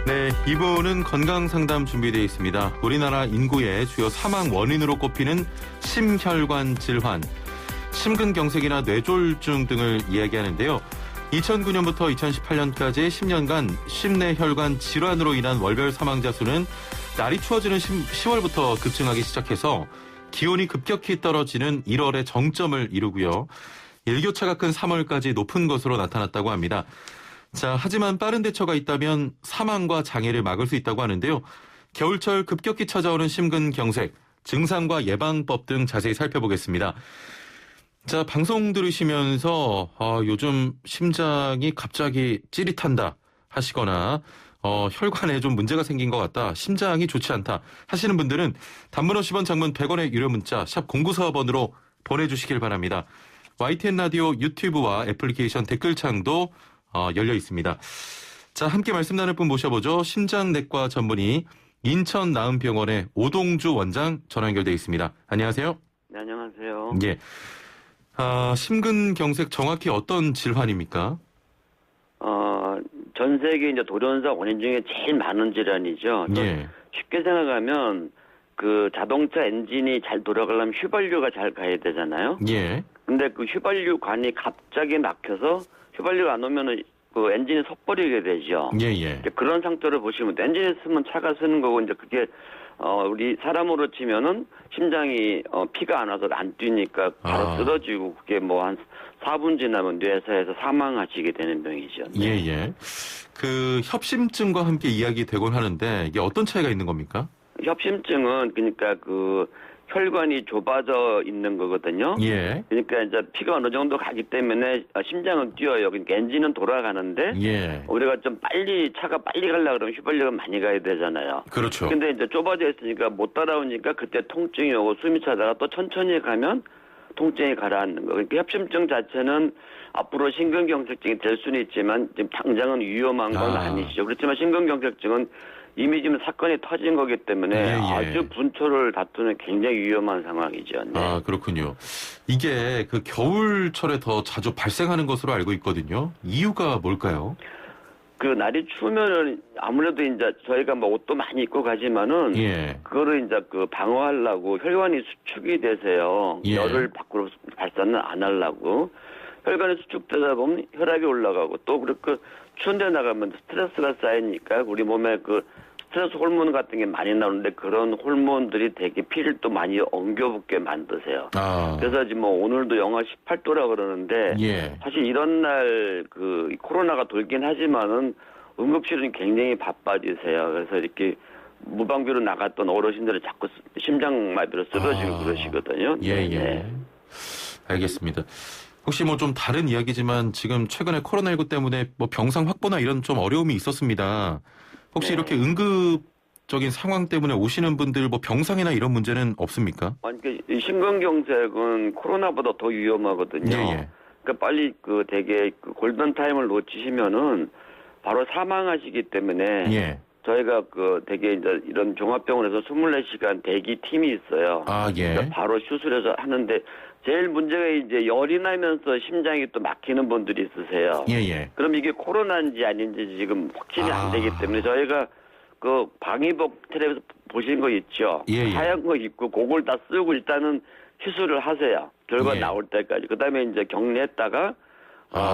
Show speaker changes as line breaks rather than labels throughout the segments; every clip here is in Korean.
네, 이부는 건강상담 준비되어 있습니다. 우리나라 인구의 주요 사망 원인으로 꼽히는 심혈관 질환, 심근경색이나 뇌졸중 등을 이야기하는데요. 2009년부터 2018년까지 10년간 심내혈관 질환으로 인한 월별 사망자 수는 날이 추워지는 10월부터 급증하기 시작해서 기온이 급격히 떨어지는 1월에 정점을 이루고요. 일교차가 큰 3월까지 높은 것으로 나타났다고 합니다. 자, 하지만 빠른 대처가 있다면 사망과 장애를 막을 수 있다고 하는데요. 겨울철 급격히 찾아오는 심근경색, 증상과 예방법 등 자세히 살펴보겠습니다. 자, 방송 들으시면서 요즘 심장이 갑자기 찌릿한다 하시거나 혈관에 좀 문제가 생긴 것 같다, 심장이 좋지 않다 하시는 분들은 단문 50원, 장문 100원의 유료 문자 샵 0945번으로 보내주시길 바랍니다. YTN 라디오 유튜브와 애플리케이션 댓글창도 열려 있습니다. 자, 함께 말씀 나눌 분 모셔보죠. 심장내과 전문의 인천나은병원의 오동주 원장 전화 연결되어 있습니다. 안녕하세요.
네, 안녕하세요.
예. 심근경색 정확히 어떤 질환입니까?
전 세계 이제 돌연사 원인 중에 제일 많은 질환이죠.
예.
쉽게 생각하면 그 자동차 엔진이 잘 돌아가려면 휘발유가 잘 가야 되잖아요.
예.
근데 그 휘발유관이 갑자기 막혀서 휘발유가 안 오면은 그 엔진이 섣버리게 되죠.
예.
그런 상태로 보시면 돼. 엔진이 쓰면 차가 쓰는 거고, 이제 그게 우리 사람으로 치면은 심장이 피가 안 와서 안 뛰니까 바로 쓰러지고, 그게 뭐 한 4분 지나면 뇌사에서 사망하시게 되는 병이죠. 네.
예. 그 협심증과 함께 이야기되곤 하는데 이게 어떤 차이가 있는 겁니까?
협심증은 그러니까 그 혈관이 좁아져 있는 거거든요.
예.
그러니까 이제 피가 어느 정도 가기 때문에 심장은 뛰어요. 그러니까 엔진은 돌아가는데
예.
우리가 좀 빨리 차가 빨리 가려고 그러면 휘발유가 많이 가야 되잖아요.
그렇죠.
근데 이제 좁아져 있으니까 못 따라오니까 그때 통증이 오고 숨이 차다가 또 천천히 가면 통증이 가라앉는 거. 그러니까 협심증 자체는 앞으로 심근경색증이 될 수는 있지만 지금 당장은 위험한 건 아니시죠. 그렇지만 심근경색증은 이미 지금 사건이 터진 거기 때문에 아주 분초를 다투는 굉장히 위험한 상황이죠. 네.
그렇군요. 이게 그 겨울철에 더 자주 발생하는 것으로 알고 있거든요. 이유가 뭘까요?
그 날이 추우면은 아무래도 이제 저희가 뭐 옷도 많이 입고 가지만은 그거를 이제 그 방어하려고 혈관이 수축이 되세요. 열을 밖으로 발산을 안 하려고. 혈관이 수축되다 보면 혈압이 올라가고, 또 그렇게 추운 데 나가면 스트레스가 쌓이니까 우리 몸에 그 스트레스 호르몬 같은 게 많이 나오는데 그런 호르몬들이 되게 피를 또 많이 엉겨붙게 만드세요. 그래서 지금 뭐 오늘도 영하 18도라 그러는데 사실 이런 날 그 코로나가 돌긴 하지만은 응급실은 굉장히 바빠지세요. 그래서 이렇게 무방비로 나갔던 어르신들은 자꾸 심장마비로 쓰러지고 그러시거든요.
네. 알겠습니다. 혹시 뭐 좀 다른 이야기지만 지금 최근에 코로나19 때문에 뭐 병상 확보나 이런 좀 어려움이 있었습니다. 혹시 이렇게 응급적인 상황 때문에 오시는 분들 뭐 병상이나 이런 문제는 없습니까?
그러니까 심근경색은 코로나보다 더 위험하거든요. 그러니까 빨리 그 되게 그 골든 타임을 놓치시면은 바로 사망하시기 때문에 저희가 그 되게 이제 이런 종합병원에서 24시간 대기 팀이 있어요. 그러니까 바로 수술해서 하는데 제일 문제가 이제 열이 나면서 심장이 또 막히는 분들이 있으세요. 그럼 이게 코로나인지 아닌지 지금 확신이 안 되기 때문에 저희가 그 방위복 텔레비에서 보신 거 있죠. 하얀 거 입고 그걸 다 쓰고 일단은 시술을 하세요. 결과 나올 때까지. 그다음에 이제 격리했다가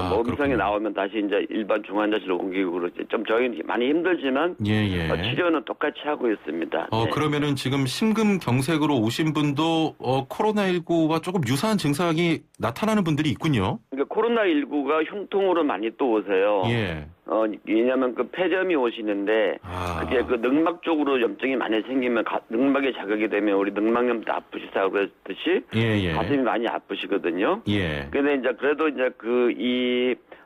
뭐 음성이 나오면 다시 이제 일반 중환자실로 옮기고 그러지. 좀 저희는 많이 힘들지만 치료는 똑같이 하고 있습니다.
그러면은 지금 심근경색으로 오신 분도 코로나19와 조금 유사한 증상이 나타나는 분들이 있군요.
그러니까 코로나19가 흉통으로 많이 또 오세요. 왜냐하면 그 폐렴이 오시는데 그게 그 능막 쪽으로 염증이 많이 생기면 능막에 자극이 되면 우리 능막염도 아프시다고 그랬듯이 가슴이 많이 아프시거든요. 근데 이제 그래도 이제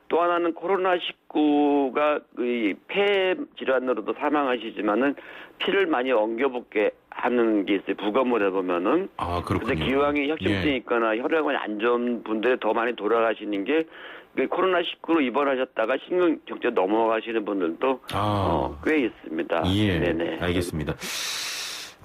또 하나는 코로나19가 이 폐 질환으로도 사망하시지만은 피를 많이 엉겨붙게 하는 게 있어요. 부검을 해보면은. 그런데 기왕에 협심증이 있거나 혈액이 안 좋은 분들이 더 많이 돌아가시는 게 코로나19로 입원하셨다가 심근경색 넘어가시는 분들도 꽤 있습니다.
네네. 알겠습니다.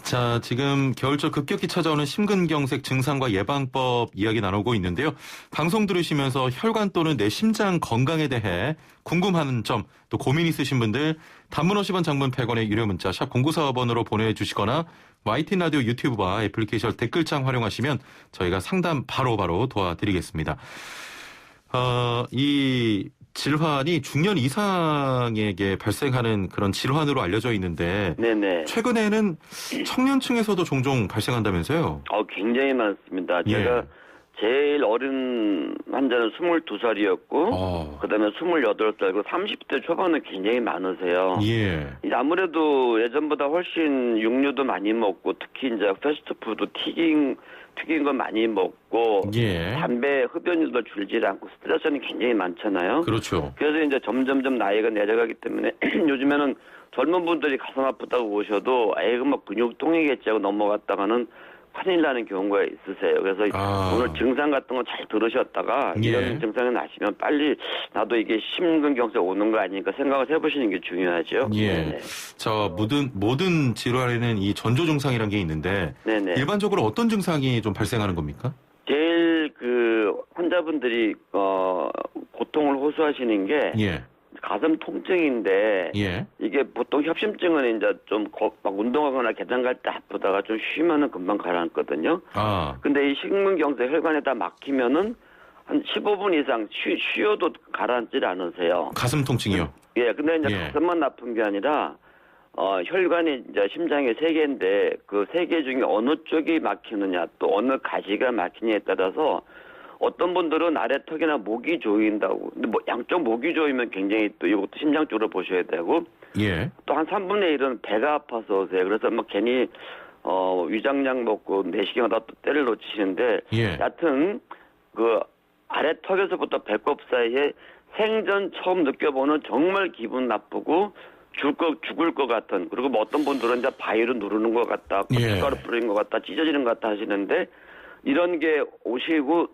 자, 지금 겨울철 급격히 찾아오는 심근경색 증상과 예방법 이야기 나누고 있는데요. 방송 들으시면서 혈관 또는 내 심장 건강에 대해 궁금한 점, 또 고민 있으신 분들 단문 50원, 장문 100원의 유료 문자 샵 0945번으로 보내주시거나 YTN 라디오 유튜브와 애플리케이션 댓글창 활용하시면 저희가 상담 바로바로 도와드리겠습니다. 이 질환이 중년 이상에게 발생하는 그런 질환으로 알려져 있는데
네네.
최근에는 청년층에서도 종종 발생한다면서요?
굉장히 많습니다. 제가 제일 어린 환자는 22살이었고 그다음에 28살이고 30대 초반은 굉장히 많으세요.
예.
아무래도 예전보다 훨씬 육류도 많이 먹고 특히 이제 패스트푸드 튀긴 거 많이 먹고 담배 흡연율도 줄지 않고 스트레스는 굉장히 많잖아요.
그렇죠.
그래서 이제 점점점 나이가 내려가기 때문에 요즘에는 젊은 분들이 가슴 아프다고 오셔도 에이 뭐 근육통이겠지 하고 넘어갔다가는 큰일 나는 경우가 있으세요. 그래서 오늘 증상 같은 거 잘 들으셨다가 이런 증상이 나시면 빨리 나도 이게 심근경색 오는 거 아니니까 생각을 해보시는 게 중요하죠.
예. 자, 모든 질환에는 이 전조 증상이라는 게 있는데 일반적으로 어떤 증상이 좀 발생하는 겁니까? 제일
환자분들이 고통을 호소하시는 게 가슴 통증인데 이게 보통 협심증은 이제 좀 막 운동하거나 계단 갈 때 아프다가 좀 쉬면은 금방 가라앉거든요. 근데 이 심근경색 혈관에다 막히면은 한 15분 이상 쉬어도 가라앉질 않으세요.
가슴 통증이요?
예. 근데 이제 가슴만 아픈 게 아니라 혈관이 이제 심장에 3개인데 그 3개 중에 어느 쪽이 막히느냐 또 어느 가지가 막히냐에 따라서 어떤 분들은 아래턱이나 목이 조인다고. 근데 뭐 양쪽 목이 조이면 굉장히 또 이것도 심장 쪽으로 보셔야 되고. 또 한 3분의 1은 배가 아파서 오세요. 그래서 막 괜히 위장약 먹고 내시경하다 또 때를 놓치시는데. 여하튼 그 아래턱에서부터 배꼽 사이에 생전 처음 느껴보는 정말 기분 나쁘고 죽을 것 같은. 그리고 뭐 어떤 분들은 이제 바위로 누르는 것 같다, 고춧가루 뿌리는 것 같다, 찢어지는 것 같다 하시는데. 이런 게 오시고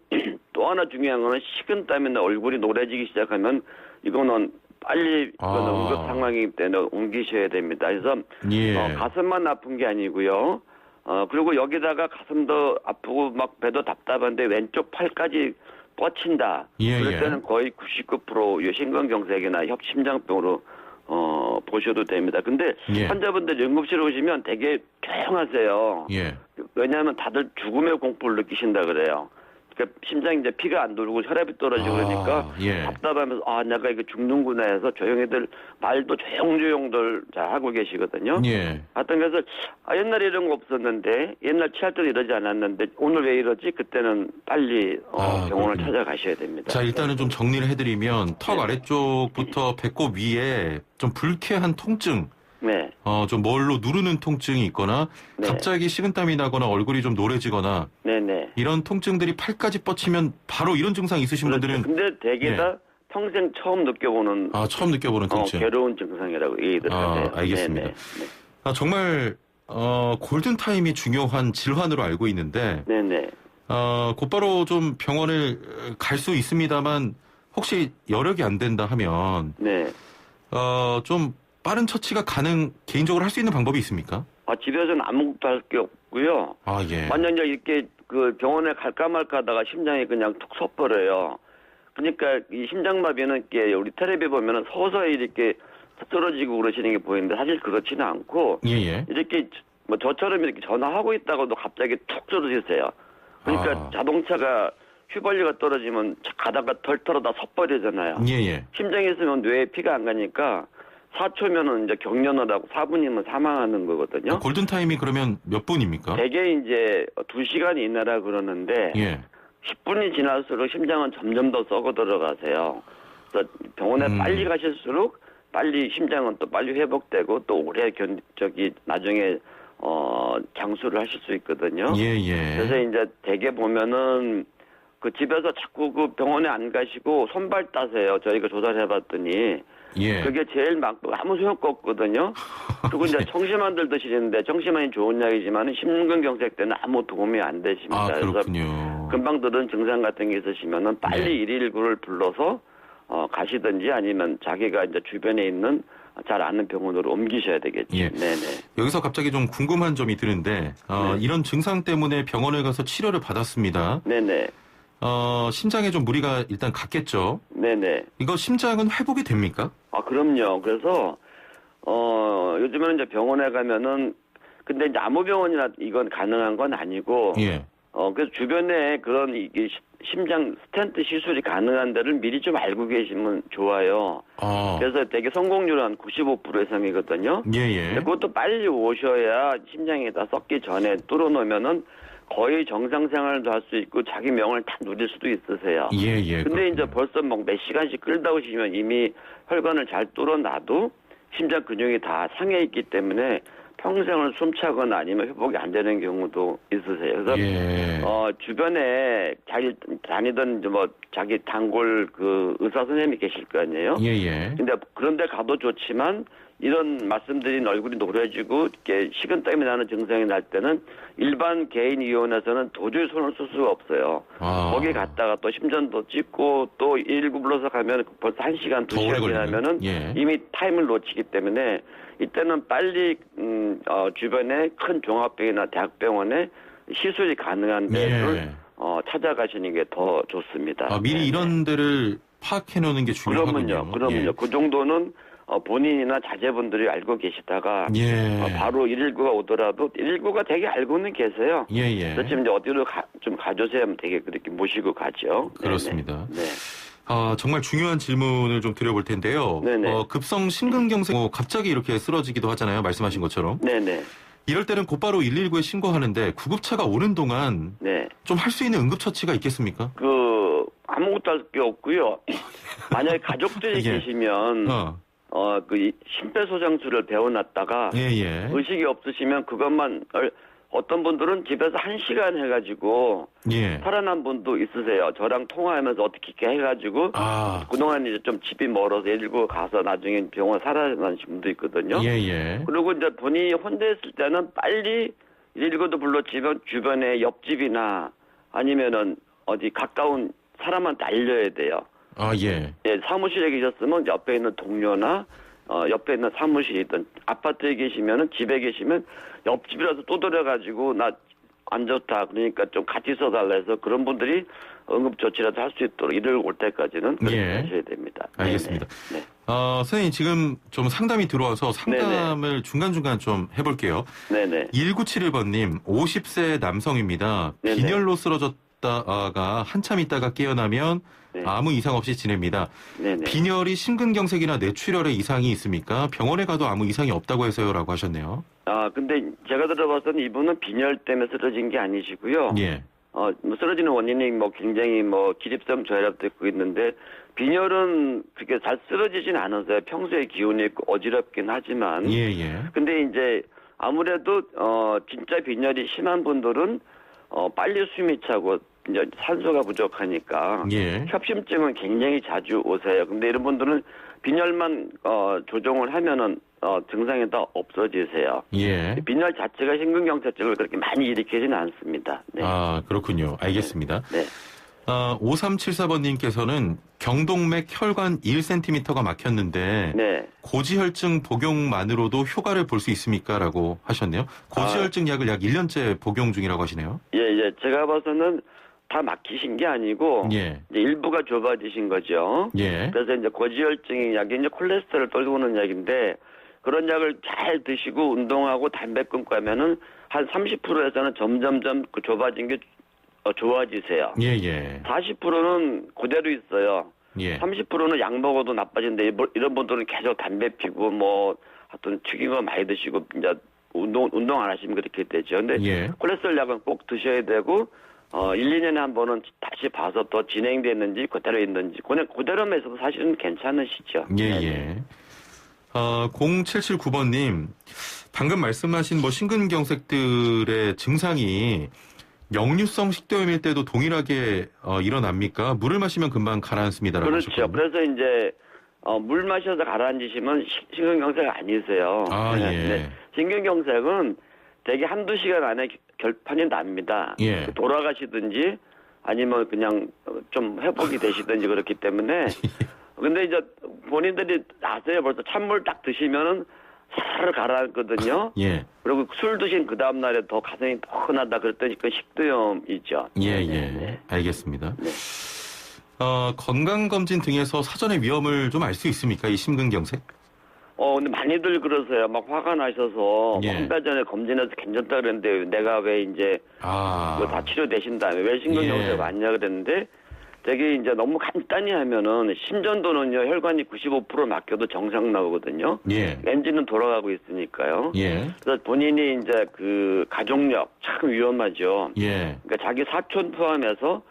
또 하나 중요한 거는 식은땀이나 얼굴이 노래지기 시작하면 이거는 빨리 응급 상황이기 때문에 옮기셔야 됩니다. 그래서 가슴만 아픈 게 아니고요. 그리고 여기다가 가슴도 아프고 막 배도 답답한데 왼쪽 팔까지 뻗친다. 그럴 때는 거의 99% 심근경색이나 협심장병으로 보셔도 됩니다. 근데 환자분들 응급실에 오시면 되게 조용하세요. 왜냐하면 다들 죽음의 공포를 느끼신다 그래요. 그러니까 심장이 이제 피가 안 돌고 혈압이 떨어지고 그러니까 답답하면서 내가 이거 죽는구나 해서 조용히들 말도 조용조용들 잘 하고 계시거든요. 하여튼 그래서 옛날에 이런 거 없었는데 옛날 취할 때도 이러지 않았는데 오늘 왜 이러지? 그때는 빨리 병원을 찾아가셔야 됩니다.
자, 일단은 좀 정리를 해드리면 턱 아래쪽부터 배꼽 위에 좀 불쾌한 통증 좀 뭘로 누르는 통증이 있거나 갑자기 식은땀이 나거나 얼굴이 좀 노래지거나 이런 통증들이 팔까지 뻗치면 바로 이런 증상 있으신 분들은
근데 대개 다 평생 처음 느껴보는
처음 느껴보는 통증
괴로운 증상이라고 얘기들 하세요.
알겠습니다. 정말 골든타임이 중요한 질환으로 알고 있는데 곧바로 좀 병원을 갈 수 있습니다만 혹시 여력이 안 된다 하면 좀 빠른 처치가 개인적으로 할 수 있는 방법이 있습니까?
집에서는 아무것도 할 게 없고요. 만약 이렇게 그 병원에 갈까 말까 하다가 심장이 그냥 툭 섰버려요. 그러니까 이 심장마비는 게 우리 텔레비 보면은 서서히 이렇게 떨어지고 그러시는 게 보이는데 사실 그렇지는 않고 이렇게 뭐 저처럼 이렇게 전화하고 있다가도 갑자기 툭 떨어지세요. 그러니까 자동차가 휘발유가 떨어지면 가다가 덜 털어다 섰버리잖아요. 심장에 있으면 뇌에 피가 안 가니까 4초면은 이제 경련을 하고 4분이면 사망하는 거거든요.
골든타임이 그러면 몇 분입니까?
대개 이제 2시간 이내라 그러는데 10분이 지날수록 심장은 점점 더 썩어 들어가세요. 그래서 병원에 빨리 가실수록 빨리 심장은 또 빨리 회복되고 또 오래 나중에 장수를 하실 수 있거든요. 그래서 이제 대개 보면은 그 집에서 자꾸 그 병원에 안 가시고 손발 따세요. 저희가 조사를 해봤더니 그게 제일 아무 소용가 없거든요. 그리고 이제 청심환들 드시는데 청심환이 좋은 약이지만 심근경색 때는 아무 도움이 안 되십니다. 그래서 금방 들은 증상 같은 게 있으시면은 빨리 119를 불러서 가시든지 아니면 자기가 이제 주변에 있는 잘 아는 병원으로 옮기셔야 되겠죠.
예.
네네.
여기서 갑자기 좀 궁금한 점이 드는데
네.
이런 증상 때문에 병원에 가서 치료를 받았습니다.
네네.
심장에 좀 무리가 일단 갔겠죠.
네네.
이거 심장은 회복이 됩니까?
그럼요. 그래서 요즘에는 이제 병원에 가면은 근데 이제 아무 병원이나 이건 가능한 건 아니고.
예.
그래서 주변에 그런 이게 심장 스텐트 시술이 가능한 데를 미리 좀 알고 계시면 좋아요. 그래서 되게 성공률은 한 95% 이상이거든요.
예예.
그것도 빨리 오셔야 심장이 다 썩기 전에 뚫어놓으면은 거의 정상 생활도 할 수 있고 자기 명을 다 누릴 수도 있으세요.
예예.
근데 이제 벌써 뭐 몇 시간씩 끌다 오시면 이미 혈관을 잘 뚫어놔도 심장 근육이 다 상해 있기 때문에 평생을 숨차거나 아니면 회복이 안 되는 경우도 있으세요. 그래서
예.
주변에 자기 다니던 뭐 자기 단골 그 의사 선생님이 계실 거 아니에요.
예예.
근데 그런데 가도 좋지만 이런 말씀드린 얼굴이 노래지고 이렇게 식은땀이 나는 증상이 날 때는 일반 개인 의원에서는 도저히 손을 쓸 수가 없어요. 거기 갔다가 또 심전도 찍고 또 119 불러서 가면 벌써 1시간, 2시간 지나면은 이미 타임을 놓치기 때문에 이때는 빨리 주변에 큰 종합병이나 대학병원에 시술이 가능한 데를 찾아가시는 게 더 좋습니다.
미리
네네.
이런 데를 파악해 놓는 게 중요하군요.
그럼요. 그 정도는 본인이나 자제분들이 알고 계시다가 바로 119가 오더라도 119가 되게 알고는 계세요. 그렇지만 이제 어디로 좀 가주세요 하면 되게 그렇게 모시고 가죠.
그렇습니다.
네.
정말 중요한 질문을 좀 드려볼 텐데요. 급성 심근경색 갑자기 이렇게 쓰러지기도 하잖아요. 말씀하신 것처럼.
네네.
이럴 때는 곧바로 119에 신고하는데 구급차가 오는 동안 좀 할 수 있는 응급처치가 있겠습니까?
아무것도 할 게 없고요. 만약에 가족들이 계시면 그 심폐소생술을 배워놨다가 의식이 없으시면 그것만 어떤 분들은 집에서 1시간 해가지고 살아난 분도 있으세요. 저랑 통화하면서 어떻게 해가지고 그동안 이제 좀 집이 멀어서 119 가서 나중에 병원 살아나신 분도 있거든요. 그리고 이제 본인이 혼자 있을 때는 빨리 119도 불렀지만 주변에 옆집이나 아니면은 어디 가까운 사람한테 알려야 돼요. 사무실에 계셨으면 옆에 있는 동료나 옆에 있는 사무실이든 아파트에 계시면은 집에 계시면 옆집이라서 또 들어가지고 나 안 좋다 그러니까 좀 같이 있어달라 해서 그런 분들이 응급조치라도 할 수 있도록 이를 올 때까지는 그렇게 하셔야 됩니다.
알겠습니다. 선생님 지금 좀 상담이 들어와서 상담을 중간중간 좀 해볼게요. 1971번님 50세 남성입니다. 빈혈로 쓰러졌다가 한참 있다가 깨어나면 아무 이상 없이 지냅니다. 빈혈이 심근경색이나 뇌출혈에 이상이 있습니까? 병원에 가도 아무 이상이 없다고 해서요라고 하셨네요.
근데 제가 들어봐서는 이분은 빈혈 때문에 쓰러진 게 아니시고요. 쓰러지는 원인이 굉장히 기립성 저혈압도 있고 있는데 빈혈은 그렇게 잘 쓰러지진 않으세요. 평소에 기운이 있고 어지럽긴 하지만. 근데 이제 아무래도 진짜 빈혈이 심한 분들은 빨리 숨이 차고 이제 산소가 부족하니까 협심증은 굉장히 자주 오세요. 근데 이런 분들은 빈혈만 조정을 하면은 증상이 다 없어지세요. 빈혈 자체가 심근경색증을 그렇게 많이 일으키지는 않습니다.
그렇군요. 알겠습니다. 5374번님께서는 경동맥 혈관 1cm가 막혔는데 고지혈증 복용만으로도 효과를 볼 수 있습니까? 라고 하셨네요. 고지혈증 약을 약 1년째 복용 중이라고 하시네요.
제가 봐서는 다 막히신 게 아니고 이제 일부가 좁아지신 거죠. 그래서 이제 고지혈증 약이 이제 콜레스테롤 떨구는 약인데 그런 약을 잘 드시고 운동하고 담배 끊고 하면은 한 30%에서는 점점점 그 좁아진 게 좋아지세요. 40%는 그대로 있어요. 30%는 약 먹어도 나빠진데 이런 분들은 계속 담배 피고 하여튼 튀긴 거 많이 드시고 이제 운동 안 하시면 그렇게 되죠. 근데 콜레스테롤 약은 꼭 드셔야 되고 1, 2년에 한 번은 다시 봐서 더 진행됐는지 그대로 있는지 그냥 그대로만 있어도 사실은 괜찮으시죠.
0779번님 방금 말씀하신 심근경색들의 증상이 역류성 식도염일 때도 동일하게 일어납니까? 물을 마시면 금방 가라앉습니다라고 하셨거든요.
그래서 이제 물 마셔서 가라앉으시면 심근경색 아니세요. 심근경색은 대개 한두 시간 안에 결판이 납니다. 돌아가시든지 아니면 그냥 좀 회복이 되시든지 그렇기 때문에 근데 이제 본인들이 아세요. 벌써 찬물 딱 드시면은 사르르 가라앉거든요.
예.
그리고 술 드신 그 다음 날에 더 가슴이 뻐근하다 그랬더니 그 식도염이죠.
예,
네.
알겠습니다.
네.
건강검진 등에서 사전에 위험을 좀 알 수 있습니까? 이 심근경색?
근데 많이들 그러세요. 막 화가 나셔서
예.
한 달 전에 검진해서 괜찮다 그랬는데 내가 왜 이제 그거 다 치료되신 다음에 왜 심근경색 왔냐 그랬는데 되게 이제 너무 간단히 하면은 심전도는요 혈관이 95% 막혀도 정상 나오거든요.
예.
엔진은 돌아가고 있으니까요.
예.
그래서 본인이 이제 그 가족력 참 위험하죠.
예.
그러니까 자기 사촌 포함해서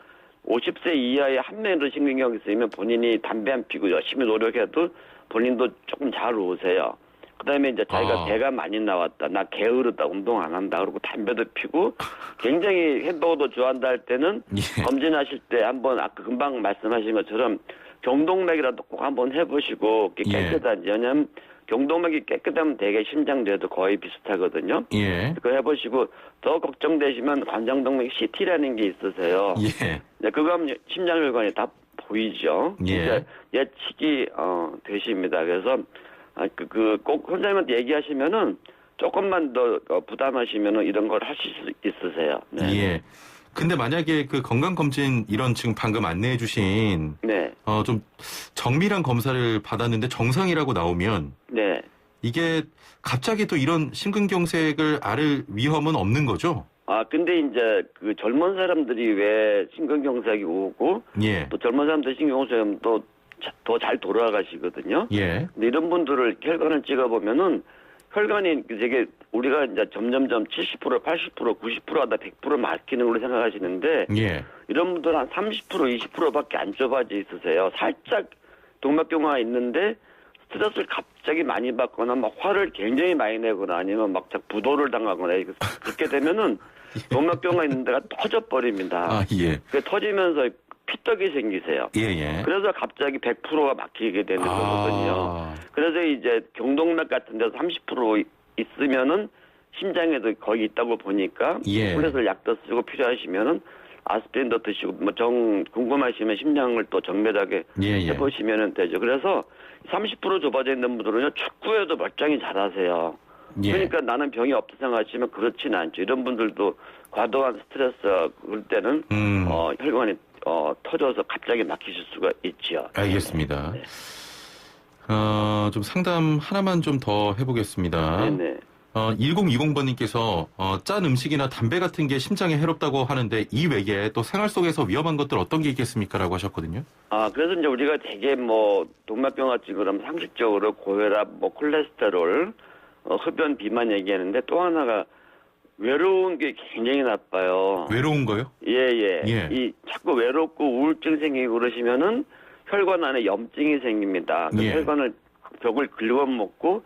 50세 이하의 한 명으로 심근경이 있으면 본인이 담배 안 피고 열심히 노력해도 본인도 조금 잘 오세요. 그다음에 이제 자기가 배가 많이 나왔다, 나 게으르다, 운동 안 한다, 그러고 담배도 피고 굉장히 햄버거도 좋아한다 할 때는 검진하실 때 한번 아까 금방 말씀하신 것처럼 경동맥이라도 꼭 한번 해보시고 깨끗한지. 왜냐하면 경동맥이 깨끗하면 되게 심장뇌도 거의 비슷하거든요.
예.
그거 해보시고 더 걱정되시면 관장동맥 CT라는 게 있으세요.
예.
네, 그거 하면 심장혈관이 다 보이죠.
예.
예측이 되십니다. 그래서 꼭 선생님한테 얘기하시면은 조금만 더 부담하시면은 이런 걸 하실 수 있으세요. 네.
예. 근데 만약에 그 건강검진 이런 지금 방금 안내해 주신
네.
좀 정밀한 검사를 받았는데 정상이라고 나오면
네.
이게 갑자기 또 이런 심근경색을 앓을 위험은 없는 거죠?
근데 이제 그 젊은 사람들이 왜 심근경색이 오고
예.
또 젊은 사람들 심근경색이 오면 또 더 잘 돌아가시거든요.
예.
근데 이런 분들을 혈관을 찍어보면은 혈관이 되게 우리가 이제 점점점 70%, 80%, 90% 하다 100% 막히는 걸로 생각하시는데
예.
이런 분들은 한 30%, 20%밖에 안 좁아져 있으세요. 살짝 동맥경화가 있는데 스트레스를 갑자기 많이 받거나 막 화를 굉장히 많이 내거나 아니면 막 부도를 당하거나 그렇게 되면은 동맥경화 있는 데가 터져버립니다.
예.
그 터지면서 피떡이 생기세요.
예.
그래서 갑자기 100%가 막히게 되는 거거든요. 그래서 이제 경동맥 같은 데서 30% 있으면은 심장에도 거의 있다고 보니까 스트레스 약도 쓰고 필요하시면은 아스피린도 드시고 뭐 궁금하시면 심장을 또 정밀하게 해보시면 되죠. 그래서 30% 좁아져 있는 분들은요 축구에도 멀쩡히 잘하세요. 그러니까 나는 병이 없다 생각하시면 그렇지는 않죠. 이런 분들도 과도한 스트레스 그럴 때는 혈관이 터져서 갑자기 막히실 수가 있죠.
알겠습니다.
네.
좀 상담 하나만 좀 더 해보겠습니다.
네네.
1020번님께서 짠 음식이나 담배 같은 게 심장에 해롭다고 하는데 이 외에 또 생활 속에서 위험한 것들 어떤 게 있겠습니까? 라고 하셨거든요.
그래서 이제 우리가 되게 동맥경화 찍으면 상식적으로 고혈압, 콜레스테롤, 흡연, 비만 얘기하는데 또 하나가 외로운 게 굉장히 나빠요.
외로운 거요?
예. 자꾸 외롭고 우울증 생기고 그러시면은 혈관 안에 염증이 생깁니다. 혈관을 벽을 긁어먹고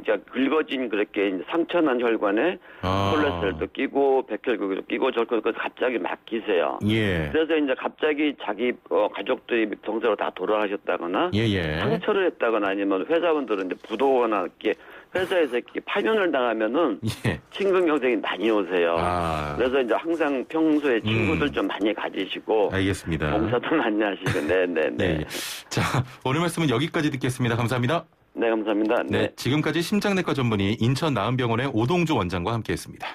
이제 긁어진 그렇게 이제 상처난 혈관에 콜레스테롤도 끼고 백혈구도 끼고 저렇게 갑자기 막히세요. 그래서 이제 갑자기 자기 가족들이 정서로 다 돌아가셨다거나 상처를 했다거나 아니면 회사원들은 이제 부도거나 이렇게 회사에서 이렇게 파면을 당하면은 심근경색이 많이 오세요. 그래서 이제 항상 평소에 친구들 좀 많이 가지시고
알겠습니다.
봉사도 많이 하시고 네.
자, 오늘 말씀은 여기까지 듣겠습니다. 감사합니다.
네, 감사합니다.
네, 지금까지 심장내과 전문의 인천 나은병원의 오동주 원장과 함께했습니다.